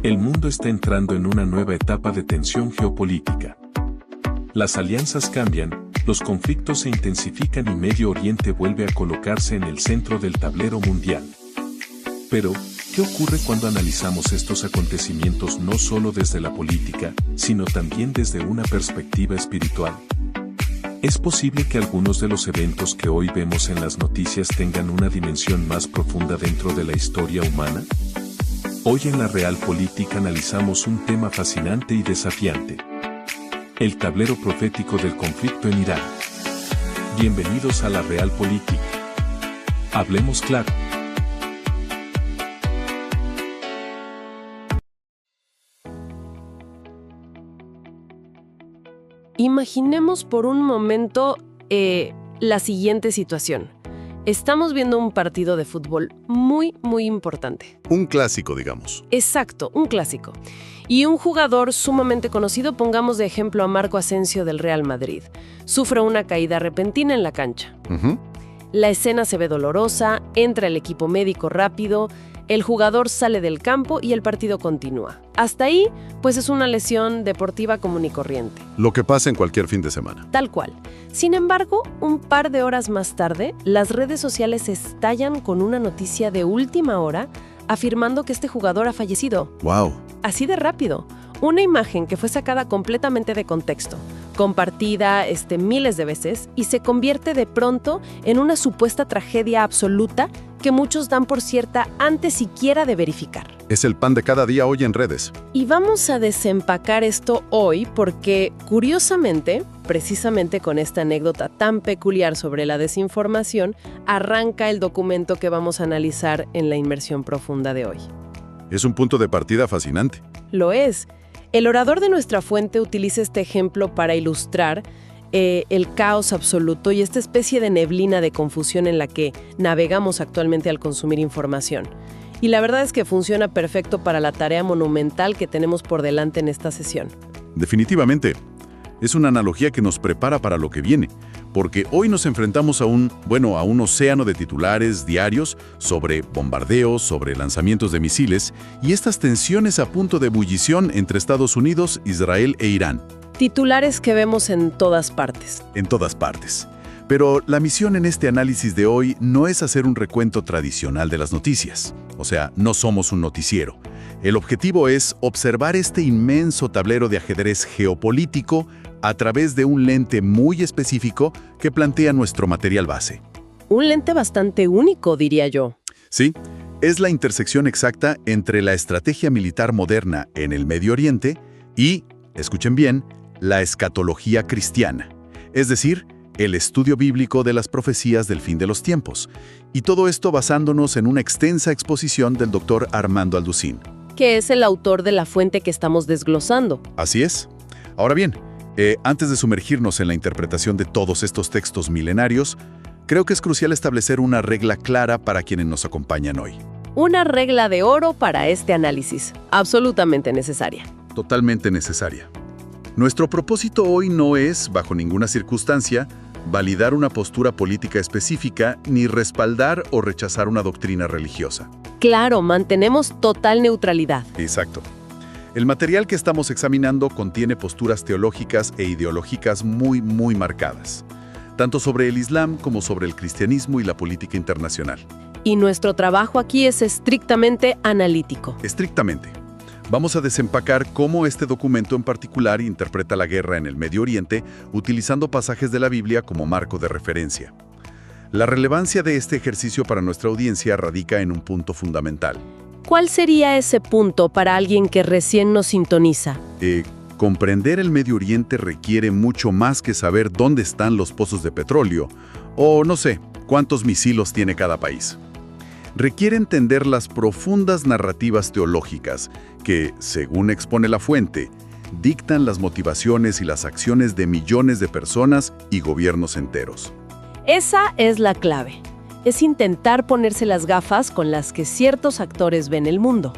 El mundo está entrando en una nueva etapa de tensión geopolítica. Las alianzas cambian, los conflictos se intensifican y Medio Oriente vuelve a colocarse en el centro del tablero mundial. Pero, ¿qué ocurre cuando analizamos estos acontecimientos no solo desde la política, sino también desde una perspectiva espiritual? ¿Es posible que algunos de los eventos que hoy vemos en las noticias tengan una dimensión más profunda dentro de la historia humana? Hoy en la Realpolitik analizamos un tema fascinante y desafiante: el tablero profético del conflicto en Irán. Bienvenidos a la Realpolitik. Hablemos claro. Imaginemos por un momento la siguiente situación. Estamos viendo un partido de fútbol muy importante. Un clásico, digamos. Exacto, un clásico. Y un jugador sumamente conocido, pongamos de ejemplo a Marco Asensio del Real Madrid, sufre una caída repentina en la cancha. La escena se ve dolorosa, entra el equipo médico rápido, el jugador sale del campo y el partido continúa. Hasta ahí, pues es una lesión deportiva común y corriente. Lo que pasa en cualquier fin de semana. Tal cual. Sin embargo, un par de horas más tarde, las redes sociales estallan con una noticia de última hora afirmando que este jugador ha fallecido. ¡Wow! Así de rápido. Una imagen que fue sacada completamente de contexto, compartida miles de veces, y se convierte de pronto en una supuesta tragedia absoluta que muchos dan por cierta antes siquiera de verificar. Es el pan de cada día hoy en redes. Y vamos a desempacar esto hoy porque, curiosamente, precisamente con esta anécdota tan peculiar sobre la desinformación, arranca el documento que vamos a analizar en la inmersión profunda de hoy. Es un punto de partida fascinante. Lo es. El orador de nuestra fuente utiliza este ejemplo para ilustrar el caos absoluto y esta especie de neblina de confusión en la que navegamos actualmente al consumir información. Y la verdad es que funciona perfecto para la tarea monumental que tenemos por delante en esta sesión. Definitivamente. Es una analogía que nos prepara para lo que viene, porque hoy nos enfrentamos a un océano de titulares diarios sobre bombardeos, sobre lanzamientos de misiles y estas tensiones a punto de ebullición entre Estados Unidos, Israel e Irán. Titulares que vemos en todas partes. En todas partes. Pero la misión en este análisis de hoy no es hacer un recuento tradicional de las noticias. O sea, no somos un noticiero. El objetivo es observar este inmenso tablero de ajedrez geopolítico a través de un lente muy específico que plantea nuestro material base. Un lente bastante único, diría yo. Sí, es la intersección exacta entre la estrategia militar moderna en el Medio Oriente y, escuchen bien, la escatología cristiana, es decir, el estudio bíblico de las profecías del fin de los tiempos. Y todo esto basándonos en una extensa exposición del Dr. Armando Alducín, que es el autor de la fuente que estamos desglosando. Así es. Ahora bien, antes de sumergirnos en la interpretación de todos estos textos milenarios, creo que es crucial establecer una regla clara para quienes nos acompañan hoy. Una regla de oro para este análisis, absolutamente necesaria. Totalmente necesaria. Nuestro propósito hoy no es, bajo ninguna circunstancia, validar una postura política específica ni respaldar o rechazar una doctrina religiosa. Claro, mantenemos total neutralidad. Exacto. El material que estamos examinando contiene posturas teológicas e ideológicas muy marcadas, tanto sobre el Islam como sobre el cristianismo y la política internacional. Y nuestro trabajo aquí es estrictamente analítico. Estrictamente. Vamos a desempacar cómo este documento en particular interpreta la guerra en el Medio Oriente utilizando pasajes de la Biblia como marco de referencia. La relevancia de este ejercicio para nuestra audiencia radica en un punto fundamental. ¿Cuál sería ese punto para alguien que recién nos sintoniza? Comprender el Medio Oriente requiere mucho más que saber dónde están los pozos de petróleo o, no sé, cuántos misiles tiene cada país. Requiere entender las profundas narrativas teológicas que, según expone la fuente, dictan las motivaciones y las acciones de millones de personas y gobiernos enteros. Esa es la clave. Es intentar ponerse las gafas con las que ciertos actores ven el mundo.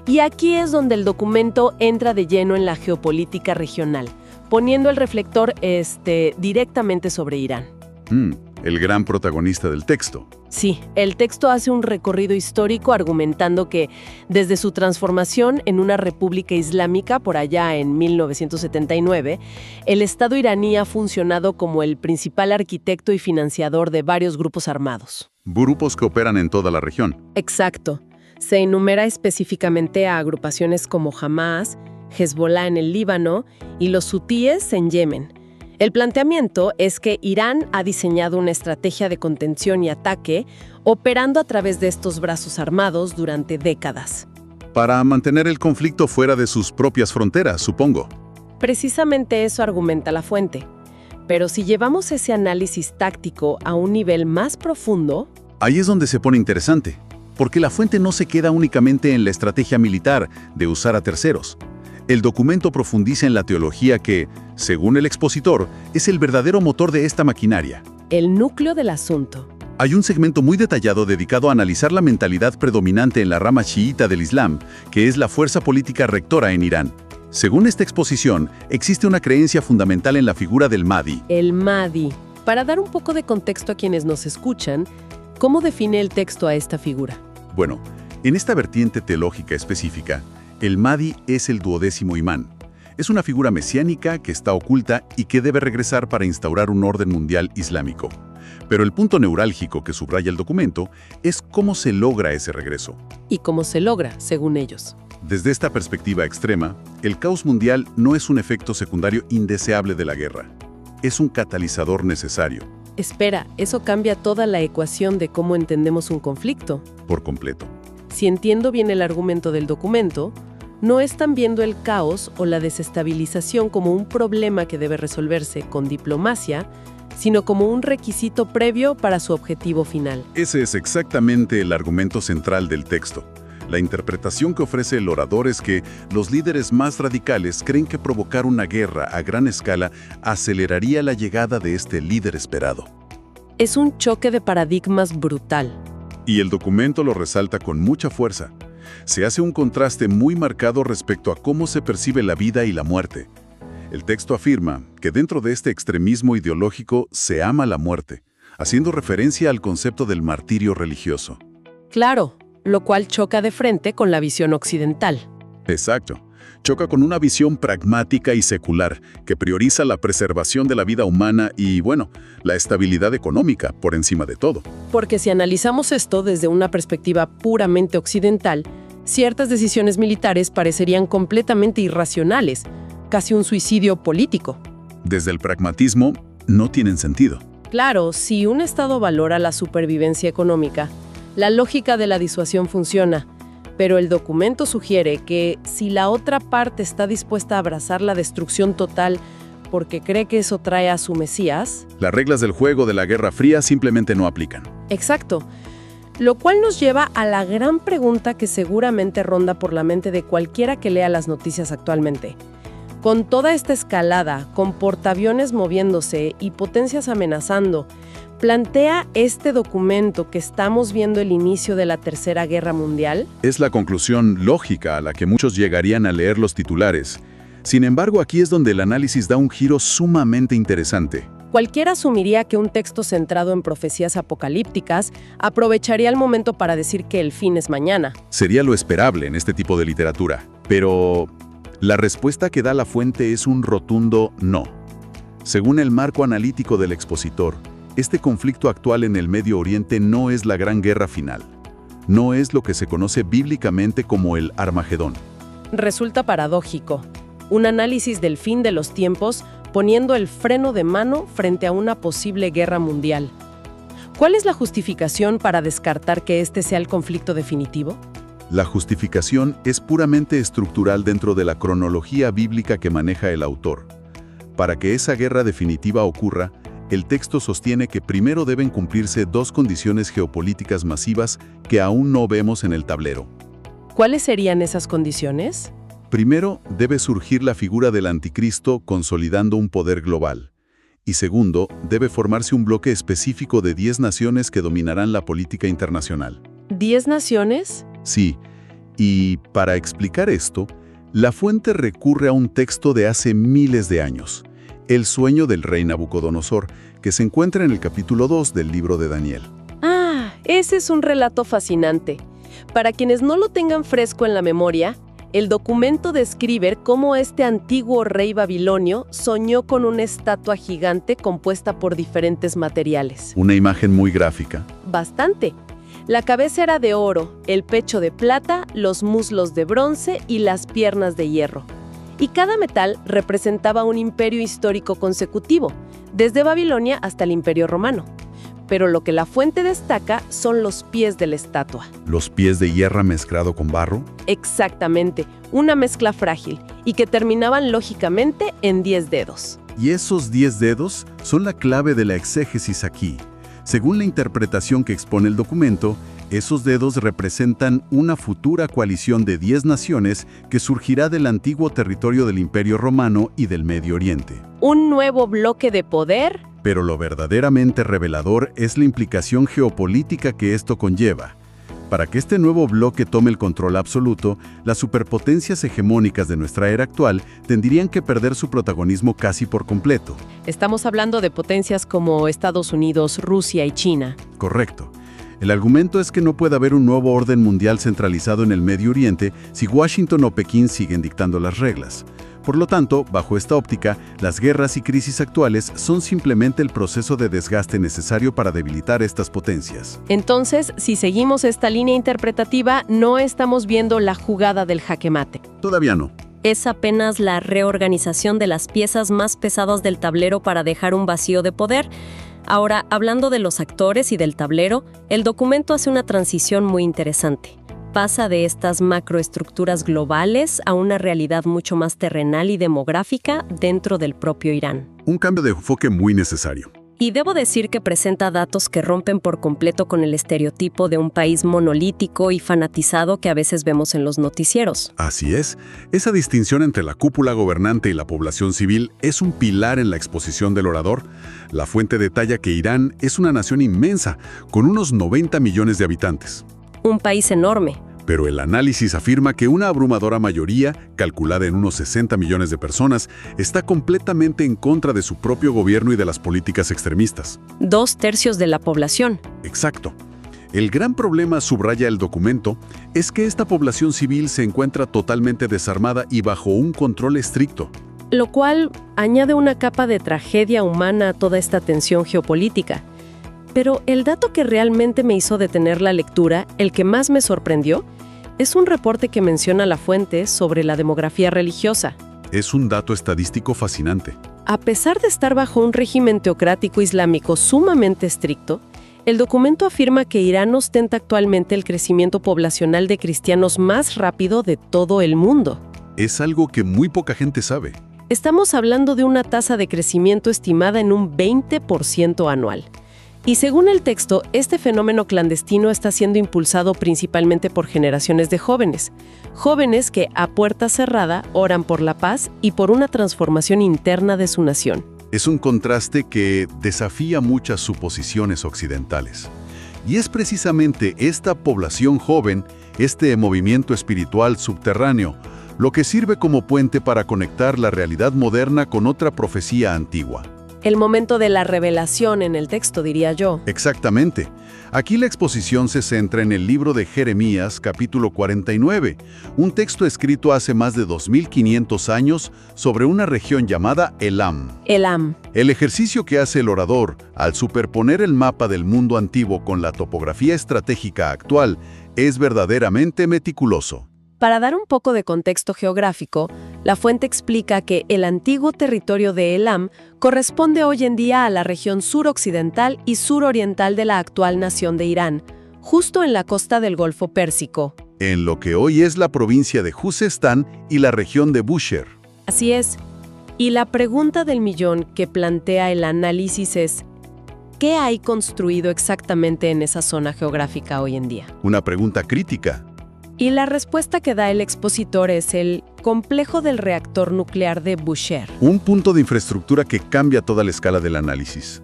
Y aquí es donde el documento entra de lleno en la geopolítica regional, poniendo el reflector directamente sobre Irán. el gran protagonista del texto. Sí, el texto hace un recorrido histórico argumentando que desde su transformación en una república islámica por allá en 1979, el Estado iraní ha funcionado como el principal arquitecto y financiador de varios grupos armados. Grupos que operan en toda la región. Exacto. Se enumera específicamente a agrupaciones como Hamas, Hezbollah en el Líbano y los hutíes en Yemen. El planteamiento es que Irán ha diseñado una estrategia de contención y ataque operando a través de estos brazos armados durante décadas. Para mantener el conflicto fuera de sus propias fronteras, supongo. Precisamente eso argumenta la fuente. Pero si llevamos ese análisis táctico a un nivel más profundo... Ahí es donde se pone interesante, porque la fuente no se queda únicamente en la estrategia militar de usar a terceros. El documento profundiza en la teología que, según el expositor, es el verdadero motor de esta maquinaria. El núcleo del asunto. Hay un segmento muy detallado dedicado a analizar la mentalidad predominante en la rama chiita del Islam, que es la fuerza política rectora en Irán. Según esta exposición, existe una creencia fundamental en la figura del Mahdi. El Mahdi. Para dar un poco de contexto a quienes nos escuchan, ¿cómo define el texto a esta figura? Bueno, en esta vertiente teológica específica, el Mahdi es el 12º imán. Es una figura mesiánica que está oculta y que debe regresar para instaurar un orden mundial islámico. Pero el punto neurálgico que subraya el documento es cómo se logra ese regreso. ¿Y cómo se logra, según ellos? Desde esta perspectiva extrema, el caos mundial no es un efecto secundario indeseable de la guerra. Es un catalizador necesario. Espera, eso cambia toda la ecuación de cómo entendemos un conflicto. Por completo. Si entiendo bien el argumento del documento, no están viendo el caos o la desestabilización como un problema que debe resolverse con diplomacia, sino como un requisito previo para su objetivo final. Ese es exactamente el argumento central del texto. La interpretación que ofrece el orador es que los líderes más radicales creen que provocar una guerra a gran escala aceleraría la llegada de este líder esperado. Es un choque de paradigmas brutal. Y el documento lo resalta con mucha fuerza. Se hace un contraste muy marcado respecto a cómo se percibe la vida y la muerte. El texto afirma que dentro de este extremismo ideológico se ama la muerte, haciendo referencia al concepto del martirio religioso. Claro, lo cual choca de frente con la visión occidental. Exacto. Choca con una visión pragmática y secular que prioriza la preservación de la vida humana y, bueno, la estabilidad económica por encima de todo. Porque si analizamos esto desde una perspectiva puramente occidental, ciertas decisiones militares parecerían completamente irracionales, casi un suicidio político. Desde el pragmatismo, no tienen sentido. Claro, si un Estado valora la supervivencia económica, la lógica de la disuasión funciona. Pero el documento sugiere que si la otra parte está dispuesta a abrazar la destrucción total porque cree que eso trae a su Mesías... Las reglas del juego de la Guerra Fría simplemente no aplican. Exacto. Lo cual nos lleva a la gran pregunta que seguramente ronda por la mente de cualquiera que lea las noticias actualmente. Con toda esta escalada, con portaaviones moviéndose y potencias amenazando, ¿plantea este documento que estamos viendo el inicio de la Tercera Guerra Mundial? Es la conclusión lógica a la que muchos llegarían al leer los titulares. Sin embargo, aquí es donde el análisis da un giro sumamente interesante. Cualquiera asumiría que un texto centrado en profecías apocalípticas aprovecharía el momento para decir que el fin es mañana. Sería lo esperable en este tipo de literatura. Pero la respuesta que da la fuente es un rotundo no. Según el marco analítico del expositor, este conflicto actual en el Medio Oriente no es la gran guerra final. No es lo que se conoce bíblicamente como el Armagedón. Resulta paradójico. Un análisis del fin de los tiempos poniendo el freno de mano frente a una posible guerra mundial. ¿Cuál es la justificación para descartar que este sea el conflicto definitivo? La justificación es puramente estructural dentro de la cronología bíblica que maneja el autor. Para que esa guerra definitiva ocurra, el texto sostiene que primero deben cumplirse dos condiciones geopolíticas masivas que aún no vemos en el tablero. ¿Cuáles serían esas condiciones? Primero, debe surgir la figura del anticristo consolidando un poder global. Y segundo, debe formarse un bloque específico de 10 naciones que dominarán la política internacional. ¿10 naciones? Sí, y para explicar esto, la fuente recurre a un texto de hace miles de años, El sueño del rey Nabucodonosor, que se encuentra en el capítulo 2 del libro de Daniel. Ah, ese es un relato fascinante. Para quienes no lo tengan fresco en la memoria, el documento describe cómo este antiguo rey babilonio soñó con una estatua gigante compuesta por diferentes materiales. Una imagen muy gráfica. Bastante. La cabeza era de oro, el pecho de plata, los muslos de bronce y las piernas de hierro. Y cada metal representaba un imperio histórico consecutivo, desde Babilonia hasta el Imperio Romano. Pero lo que la fuente destaca son los pies de la estatua. ¿Los pies de hierro mezclado con barro? Exactamente, una mezcla frágil, y que terminaban lógicamente en 10 dedos. Y esos 10 dedos son la clave de la exégesis aquí. Según la interpretación que expone el documento, esos dedos representan una futura coalición de 10 naciones que surgirá del antiguo territorio del Imperio Romano y del Medio Oriente. Un nuevo bloque de poder. Pero lo verdaderamente revelador es la implicación geopolítica que esto conlleva. Para que este nuevo bloque tome el control absoluto, las superpotencias hegemónicas de nuestra era actual tendrían que perder su protagonismo casi por completo. Estamos hablando de potencias como Estados Unidos, Rusia y China. Correcto. El argumento es que no puede haber un nuevo orden mundial centralizado en el Medio Oriente si Washington o Pekín siguen dictando las reglas. Por lo tanto, bajo esta óptica, las guerras y crisis actuales son simplemente el proceso de desgaste necesario para debilitar estas potencias. Entonces, si seguimos esta línea interpretativa, no estamos viendo la jugada del jaque mate. Todavía no. Es apenas la reorganización de las piezas más pesadas del tablero para dejar un vacío de poder. Ahora, hablando de los actores y del tablero, el documento hace una transición muy interesante. Pasa de estas macroestructuras globales a una realidad mucho más terrenal y demográfica dentro del propio Irán. Un cambio de enfoque muy necesario. Y debo decir que presenta datos que rompen por completo con el estereotipo de un país monolítico y fanatizado que a veces vemos en los noticieros. Así es. Esa distinción entre la cúpula gobernante y la población civil es un pilar en la exposición del orador. La fuente detalla que Irán es una nación inmensa, con unos 90 millones de habitantes. Un país enorme. Pero el análisis afirma que una abrumadora mayoría, calculada en unos 60 millones de personas, está completamente en contra de su propio gobierno y de las políticas extremistas. 2/3 de la población. Exacto. El gran problema, subraya el documento, es que esta población civil se encuentra totalmente desarmada y bajo un control estricto. Lo cual añade una capa de tragedia humana a toda esta tensión geopolítica. Pero el dato que realmente me hizo detener la lectura, el que más me sorprendió, es un reporte que menciona la fuente sobre la demografía religiosa. Es un dato estadístico fascinante. A pesar de estar bajo un régimen teocrático islámico sumamente estricto, el documento afirma que Irán ostenta actualmente el crecimiento poblacional de cristianos más rápido de todo el mundo. Es algo que muy poca gente sabe. Estamos hablando de una tasa de crecimiento estimada en un 20% anual. Y según el texto, este fenómeno clandestino está siendo impulsado principalmente por generaciones de jóvenes. Jóvenes que, a puerta cerrada, oran por la paz y por una transformación interna de su nación. Es un contraste que desafía muchas suposiciones occidentales. Y es precisamente esta población joven, este movimiento espiritual subterráneo, lo que sirve como puente para conectar la realidad moderna con otra profecía antigua. El momento de la revelación en el texto, diría yo. Exactamente. Aquí la exposición se centra en el libro de Jeremías, capítulo 49, un texto escrito hace más de 2500 años sobre una región llamada Elam. Elam. El ejercicio que hace el orador, al superponer el mapa del mundo antiguo con la topografía estratégica actual, es verdaderamente meticuloso. Para dar un poco de contexto geográfico, la fuente explica que el antiguo territorio de Elam corresponde hoy en día a la región suroccidental y suroriental de la actual nación de Irán, justo en la costa del Golfo Pérsico. En lo que hoy es la provincia de Juzestán y la región de Bushehr. Así es. Y la pregunta del millón que plantea el análisis es, ¿qué hay construido exactamente en esa zona geográfica hoy en día? Una pregunta crítica. Y la respuesta que da el expositor es el complejo del reactor nuclear de Bushehr. Un punto de infraestructura que cambia toda la escala del análisis.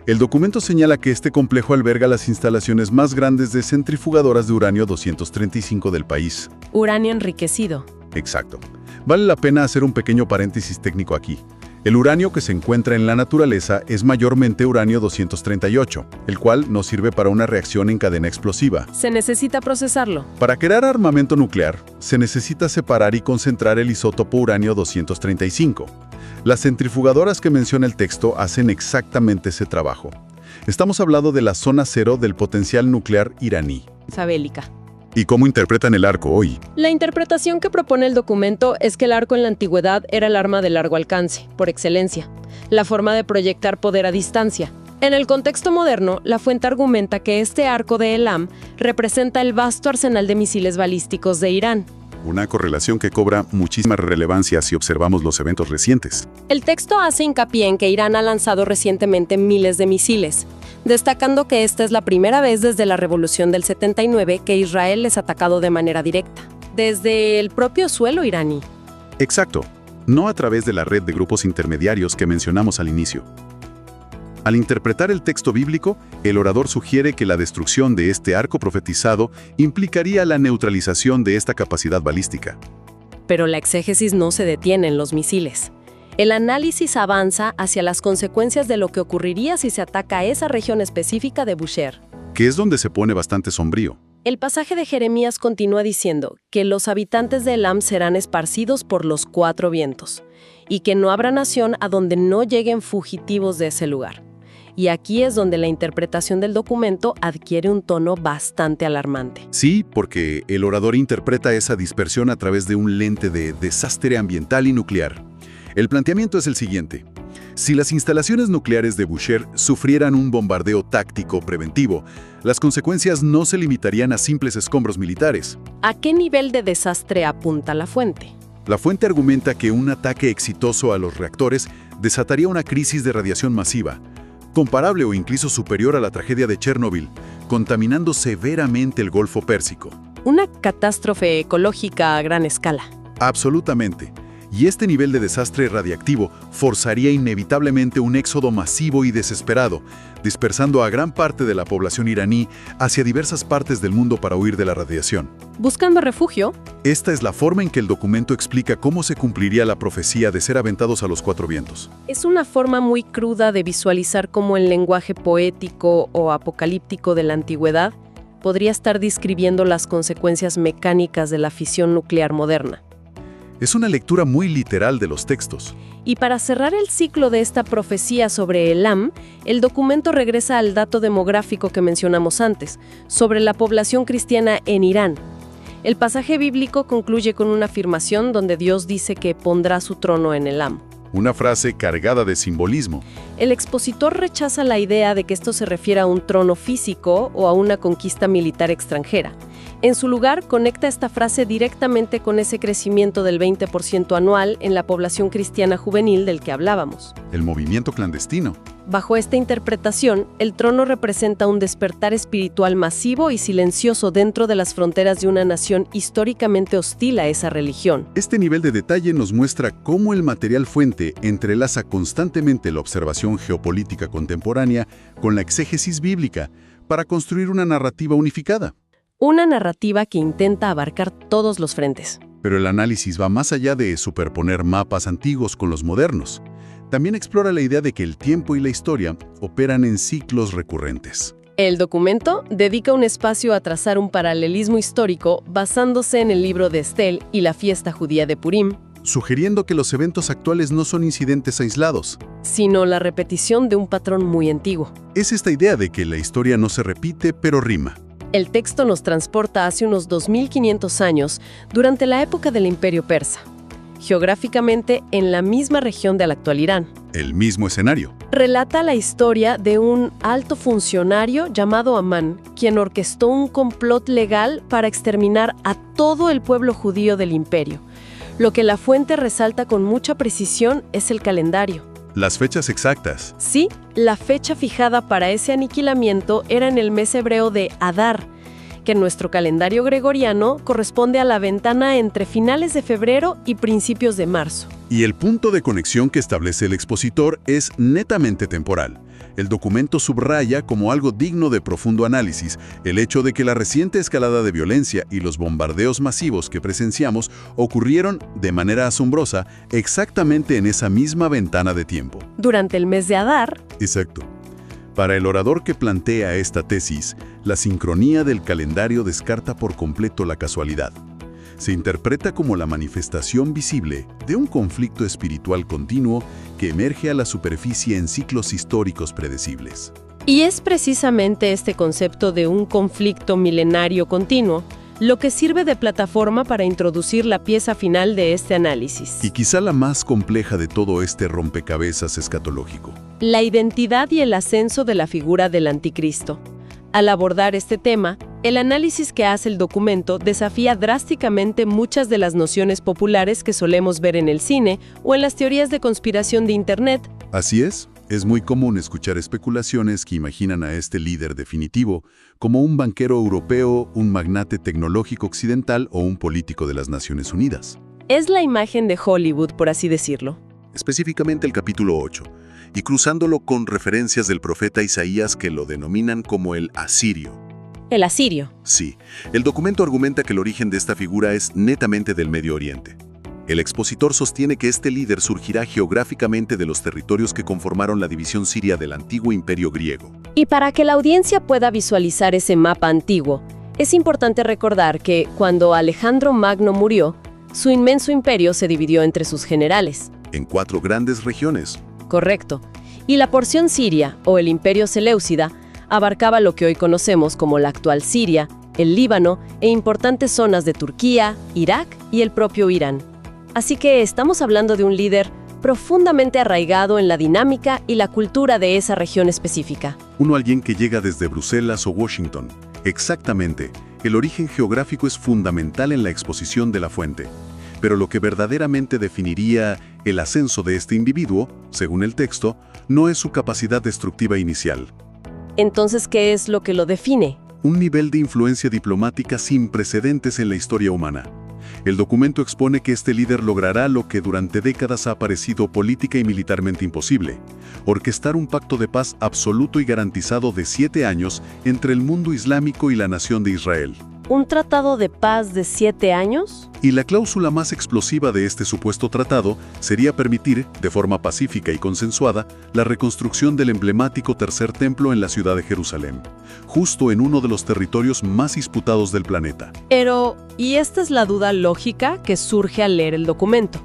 El documento señala que este complejo alberga las instalaciones más grandes de centrifugadoras de uranio 235 del país. Uranio enriquecido. Exacto. Vale la pena hacer un pequeño paréntesis técnico aquí. El uranio que se encuentra en la naturaleza es mayormente uranio 238, el cual nos sirve para una reacción en cadena explosiva. Se necesita procesarlo. Para crear armamento nuclear, se necesita separar y concentrar el isótopo uranio 235. Las centrifugadoras que menciona el texto hacen exactamente ese trabajo. Estamos hablando de la zona cero del potencial nuclear iraní. Bélica. ¿Y cómo interpretan el arco hoy? La interpretación que propone el documento es que el arco en la antigüedad era el arma de largo alcance, por excelencia, la forma de proyectar poder a distancia. En el contexto moderno, la fuente argumenta que este arco de Elam representa el vasto arsenal de misiles balísticos de Irán. Una correlación que cobra muchísima relevancia si observamos los eventos recientes. El texto hace hincapié en que Irán ha lanzado recientemente miles de misiles, destacando que esta es la primera vez desde la Revolución del 79 que Israel es atacado de manera directa, desde el propio suelo iraní. Exacto, no a través de la red de grupos intermediarios que mencionamos al inicio. Al interpretar el texto bíblico, el orador sugiere que la destrucción de este arco profetizado implicaría la neutralización de esta capacidad balística. Pero la exégesis no se detiene en los misiles. El análisis avanza hacia las consecuencias de lo que ocurriría si se ataca a esa región específica de Bushehr, que es donde se pone bastante sombrío. El pasaje de Jeremías continúa diciendo que los habitantes de Elam serán esparcidos por los 4 vientos, y que no habrá nación a donde no lleguen fugitivos de ese lugar. Y aquí es donde la interpretación del documento adquiere un tono bastante alarmante. Sí, porque el orador interpreta esa dispersión a través de un lente de desastre ambiental y nuclear. El planteamiento es el siguiente. Si las instalaciones nucleares de Bushehr sufrieran un bombardeo táctico preventivo, las consecuencias no se limitarían a simples escombros militares. ¿A qué nivel de desastre apunta la fuente? La fuente argumenta que un ataque exitoso a los reactores desataría una crisis de radiación masiva, comparable o incluso superior a la tragedia de Chernobyl, contaminando severamente el Golfo Pérsico. Una catástrofe ecológica a gran escala. Absolutamente. Y este nivel de desastre radiactivo forzaría inevitablemente un éxodo masivo y desesperado, dispersando a gran parte de la población iraní hacia diversas partes del mundo para huir de la radiación. ¿Buscando refugio? Esta es la forma en que el documento explica cómo se cumpliría la profecía de ser aventados a los 4 vientos. Es una forma muy cruda de visualizar cómo el lenguaje poético o apocalíptico de la antigüedad podría estar describiendo las consecuencias mecánicas de la fisión nuclear moderna. Es una lectura muy literal de los textos. Y para cerrar el ciclo de esta profecía sobre Elam, el documento regresa al dato demográfico que mencionamos antes, sobre la población cristiana en Irán. El pasaje bíblico concluye con una afirmación donde Dios dice que pondrá su trono en Elam. Una frase cargada de simbolismo. El expositor rechaza la idea de que esto se refiere a un trono físico o a una conquista militar extranjera. En su lugar, conecta esta frase directamente con ese crecimiento del 20% anual en la población cristiana juvenil del que hablábamos. El movimiento clandestino. Bajo esta interpretación, el trono representa un despertar espiritual masivo y silencioso dentro de las fronteras de una nación históricamente hostil a esa religión. Este nivel de detalle nos muestra cómo el material fuente entrelaza constantemente la observación geopolítica contemporánea con la exégesis bíblica para construir una narrativa unificada. Una narrativa que intenta abarcar todos los frentes. Pero el análisis va más allá de superponer mapas antiguos con los modernos. También explora la idea de que el tiempo y la historia operan en ciclos recurrentes. El documento dedica un espacio a trazar un paralelismo histórico basándose en el libro de Estel y la fiesta judía de Purim, sugiriendo que los eventos actuales no son incidentes aislados, sino la repetición de un patrón muy antiguo. Es esta idea de que la historia no se repite, pero rima. El texto nos transporta hace unos 2500 años, durante la época del Imperio Persa, geográficamente en la misma región del actual Irán. El mismo escenario. Relata la historia de un alto funcionario llamado Amán, quien orquestó un complot legal para exterminar a todo el pueblo judío del imperio. Lo que la fuente resalta con mucha precisión es el calendario. Las fechas exactas. Sí, la fecha fijada para ese aniquilamiento era en el mes hebreo de Adar, que en nuestro calendario gregoriano corresponde a la ventana entre finales de febrero y principios de marzo. Y el punto de conexión que establece el expositor es netamente temporal. El documento subraya como algo digno de profundo análisis el hecho de que la reciente escalada de violencia y los bombardeos masivos que presenciamos ocurrieron de manera asombrosa exactamente en esa misma ventana de tiempo. Durante el mes de Adar. Exacto. Para el orador que plantea esta tesis, la sincronía del calendario descarta por completo la casualidad. Se interpreta como la manifestación visible de un conflicto espiritual continuo que emerge a la superficie en ciclos históricos predecibles. Y es precisamente este concepto de un conflicto milenario continuo lo que sirve de plataforma para introducir la pieza final de este análisis. Y quizá la más compleja de todo este rompecabezas escatológico. La identidad y el ascenso de la figura del anticristo. Al abordar este tema, el análisis que hace el documento desafía drásticamente muchas de las nociones populares que solemos ver en el cine o en las teorías de conspiración de Internet. Así es muy común escuchar especulaciones que imaginan a este líder definitivo como un banquero europeo, un magnate tecnológico occidental o un político de las Naciones Unidas. Es la imagen de Hollywood, por así decirlo. Específicamente el capítulo 8, y cruzándolo con referencias del profeta Isaías que lo denominan como el asirio. El asirio. Sí, el documento argumenta que el origen de esta figura es netamente del Medio Oriente. El expositor sostiene que este líder surgirá geográficamente de los territorios que conformaron la división siria del antiguo imperio griego. Y para que la audiencia pueda visualizar ese mapa antiguo, es importante recordar que cuando Alejandro Magno murió, su inmenso imperio se dividió entre sus generales. En 4 grandes regiones. Correcto. Y la porción siria, o el imperio seleucida, abarcaba lo que hoy conocemos como la actual Siria, el Líbano e importantes zonas de Turquía, Irak y el propio Irán. Así que estamos hablando de un líder profundamente arraigado en la dinámica y la cultura de esa región específica. Alguien que llega desde Bruselas o Washington. Exactamente, el origen geográfico es fundamental en la exposición de la fuente. Pero lo que verdaderamente definiría el ascenso de este individuo, según el texto, no es su capacidad destructiva inicial. Entonces, ¿qué es lo que lo define? Un nivel de influencia diplomática sin precedentes en la historia humana. El documento expone que este líder logrará lo que durante décadas ha parecido política y militarmente imposible: orquestar un pacto de paz absoluto y garantizado de 7 años entre el mundo islámico y la nación de Israel. ¿Un tratado de paz de 7 años? Y la cláusula más explosiva de este supuesto tratado sería permitir, de forma pacífica y consensuada, la reconstrucción del emblemático Tercer Templo en la ciudad de Jerusalén, justo en uno de los territorios más disputados del planeta. Pero, y esta es la duda lógica que surge al leer el documento.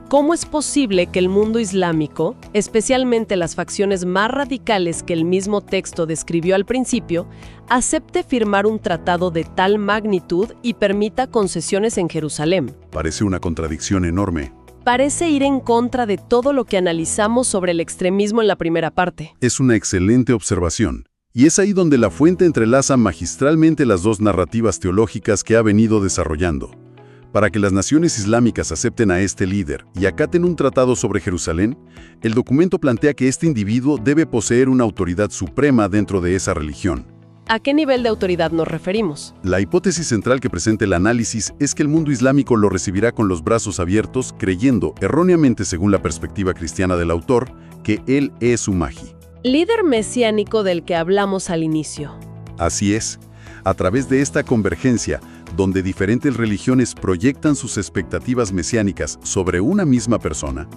¿Cómo es posible que el mundo islámico, especialmente las facciones más radicales que el mismo texto describió al principio, acepte firmar un tratado de tal magnitud y permita concesiones en Jerusalén? Parece una contradicción enorme. Parece ir en contra de todo lo que analizamos sobre el extremismo en la primera parte. Es una excelente observación. Y es ahí donde la fuente entrelaza magistralmente las dos narrativas teológicas que ha venido desarrollando. Para que las naciones islámicas acepten a este líder y acaten un tratado sobre Jerusalén, el documento plantea que este individuo debe poseer una autoridad suprema dentro de esa religión. ¿A qué nivel de autoridad nos referimos? La hipótesis central que presenta el análisis es que el mundo islámico lo recibirá con los brazos abiertos, creyendo, erróneamente según la perspectiva cristiana del autor, que él es su Mahdi. Líder mesiánico del que hablamos al inicio. Así es. A través de esta convergencia, donde diferentes religiones proyectan sus expectativas mesiánicas sobre una misma persona,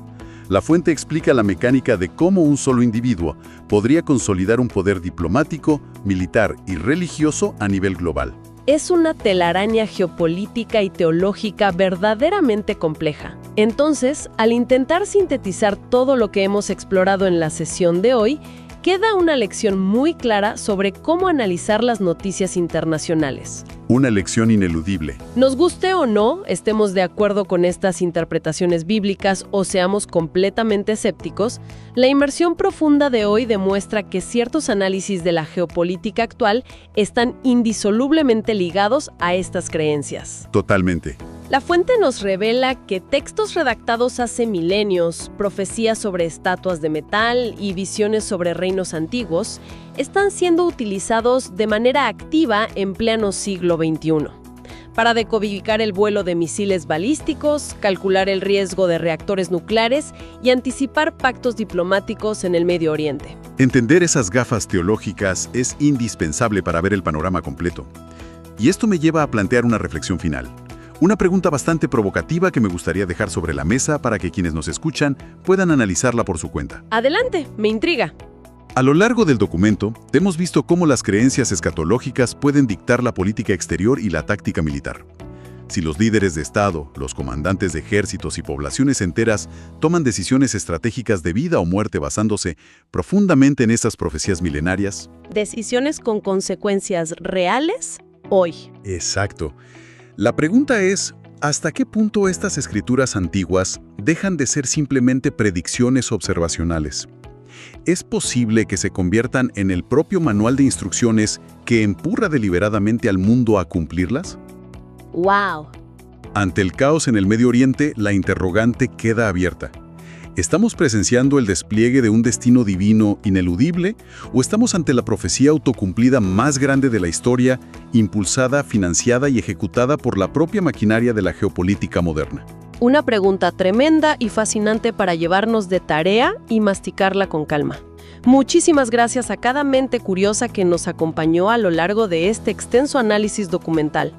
la fuente explica la mecánica de cómo un solo individuo podría consolidar un poder diplomático, militar y religioso a nivel global. Es una telaraña geopolítica y teológica verdaderamente compleja. Entonces, al intentar sintetizar todo lo que hemos explorado en la sesión de hoy, queda una lección muy clara sobre cómo analizar las noticias internacionales. Una lección ineludible. Nos guste o no, estemos de acuerdo con estas interpretaciones bíblicas o seamos completamente escépticos, la inmersión profunda de hoy demuestra que ciertos análisis de la geopolítica actual están indisolublemente ligados a estas creencias. Totalmente. La fuente nos revela que textos redactados hace milenios, profecías sobre estatuas de metal y visiones sobre reinos antiguos están siendo utilizados de manera activa en pleno siglo XXI. para decodificar el vuelo de misiles balísticos, calcular el riesgo de reactores nucleares y anticipar pactos diplomáticos en el Medio Oriente. Entender esas gafas teológicas es indispensable para ver el panorama completo. Y esto me lleva a plantear una reflexión final. Una pregunta bastante provocativa que me gustaría dejar sobre la mesa para que quienes nos escuchan puedan analizarla por su cuenta. Adelante, me intriga. A lo largo del documento, hemos visto cómo las creencias escatológicas pueden dictar la política exterior y la táctica militar. Si los líderes de Estado, los comandantes de ejércitos y poblaciones enteras toman decisiones estratégicas de vida o muerte basándose profundamente en esas profecías milenarias. ¿Decisiones con consecuencias reales hoy? Exacto. La pregunta es, ¿hasta qué punto estas escrituras antiguas dejan de ser simplemente predicciones observacionales? ¿Es posible que se conviertan en el propio manual de instrucciones que empurra deliberadamente al mundo a cumplirlas? ¡Wow! Ante el caos en el Medio Oriente, la interrogante queda abierta. ¿Estamos presenciando el despliegue de un destino divino ineludible o estamos ante la profecía autocumplida más grande de la historia, impulsada, financiada y ejecutada por la propia maquinaria de la geopolítica moderna? Una pregunta tremenda y fascinante para llevarnos de tarea y masticarla con calma. Muchísimas gracias a cada mente curiosa que nos acompañó a lo largo de este extenso análisis documental.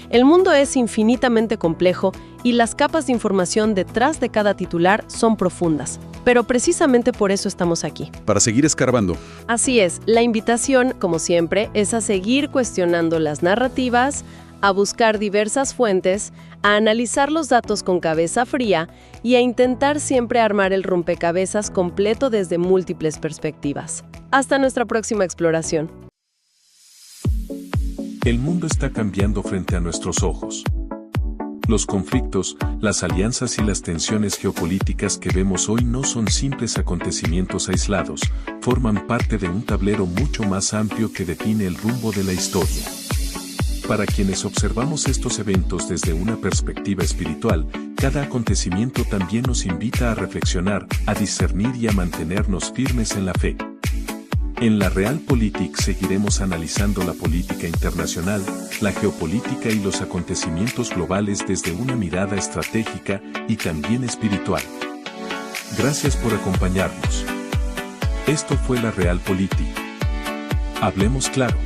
El mundo es infinitamente complejo y las capas de información detrás de cada titular son profundas. Pero precisamente por eso estamos aquí. Para seguir escarbando. Así es, la invitación, como siempre, es a seguir cuestionando las narrativas, a buscar diversas fuentes, a analizar los datos con cabeza fría y a intentar siempre armar el rompecabezas completo desde múltiples perspectivas. Hasta nuestra próxima exploración. El mundo está cambiando frente a nuestros ojos. Los conflictos, las alianzas y las tensiones geopolíticas que vemos hoy no son simples acontecimientos aislados, forman parte de un tablero mucho más amplio que define el rumbo de la historia. Para quienes observamos estos eventos desde una perspectiva espiritual, cada acontecimiento también nos invita a reflexionar, a discernir y a mantenernos firmes en la fe. En la Realpolitik seguiremos analizando la política internacional, la geopolítica y los acontecimientos globales desde una mirada estratégica y también espiritual. Gracias por acompañarnos. Esto fue la Realpolitik. Hablemos claro.